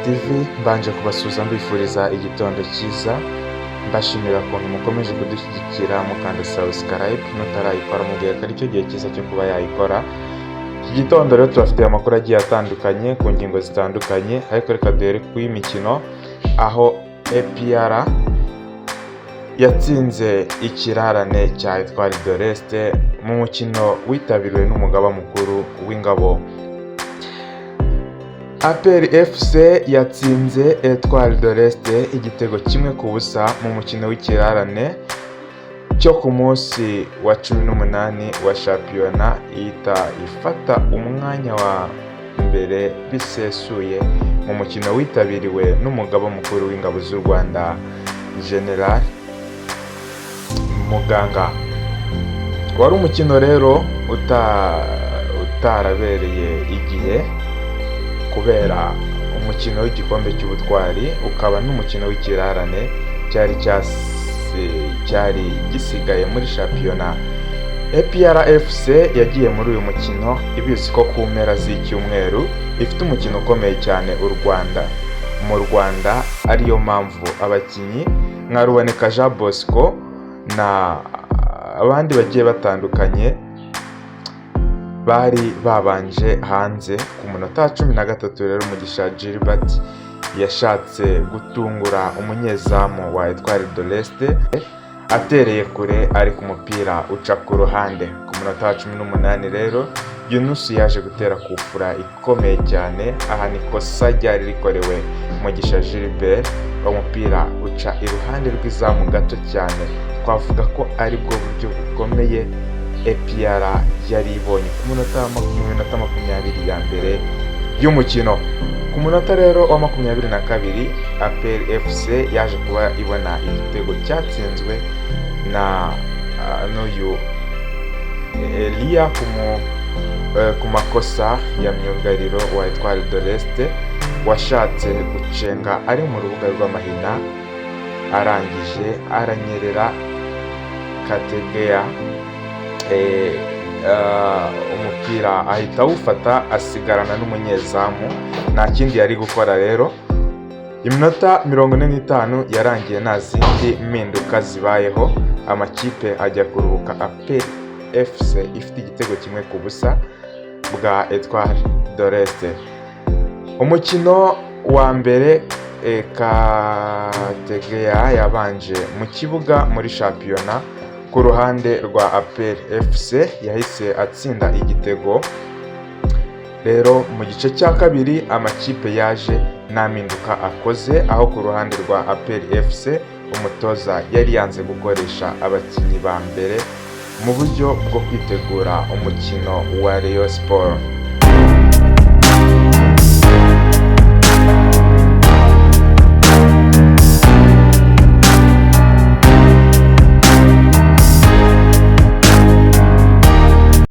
TV mbanje kubasuza mbifuriza igitondo cyiza, mbashimira ukuntu mukomeje kudushyigikira mukanda subscribe nutarayikora mubwiye ko aricyo gihe cyiza cyo kuba yayikora. Iki gitondo rero tubafitiye amakuru agiye atandukanye ku ngingo zitandukanye, ariko reka duhere ku y'imikino aho APR yatsinze ikirarane cya Etoile de l'Est mu mukino witabiriwe n'umugaba mukuru w'ingabo. APR FC yatsinze Etoile de l'Est igitego kimwe ku busa mu mukino w'ikirarane cyo ku munsi wa 18 wa shampiyona ihita ifata umwanya wa mbere bisesuye mu mukino witabiriwe n'umugaba mukuru w'ingabo z'u Rwanda General Muganga. Wari umukino rero utarabereye igihe kubera umukino w'igikombe cy'ubutwari ukaba n'umukino w'ikirarane cyari gisigaye muri shampiyona. APR FC yagiye muri uyu mukino ibizi ko ku mpera z'icyumweru ifite umukino ukomeye cyane mu Rwanda, ariyo mpamvu abakinnyi nka Ruboneka Jean Bosco na abandi bagiye batandukanye bari babanje hanze. Ku munota wa 13 rero Mugisha Gilbert yashatse gutungura umunyezamu wa Etoile de l'Est atereye kure ariko umupira uca ku ruhande. Ku munota wa 18 rero Yunus yaje gutera kufura ikomeye cyane, aha ni kosa ryari rikorewe Mugisha Gilbert, umupira uca iruhande rw'izamu gato cyane. Twavuga ko ari bwo buryo bukomeye APR yari ibonye ku munota wa 20 ya mbere y'umukino. Ku munota rero wa 22 APR FC yaje kuba ibona igitego cyatsinzwe na n'uyu Elia ku makosa ya myugariro wa Etoile de l'Est washatse gucenga ari mu rubuga rw'amahina, arangije aranyerera Kategea umupira ahita awufata asigarana n'umunyezamu. Nta kindi yari gukora rero. Iminota 45 yarangiye nta zindi mpinduka zibayeho, amakipe ajya kuruhuka. APR FC ifite igitego kimwe ku busa bwa Etoile de l'Est. Umukino wa mbere Kategea yabanje mu kibuga muri shampiyona ku ruhande rwa APR FC yahise atsinda igitego. Rero mu gice cya kabiri amakipe yaje nta mpinduka akoze, aho ku ruhande rwa APR FC umutoza yari yanze gukoresha abakinnyi ba mbere mu buryo bwo kwitegura umukino wa Rayon Sport.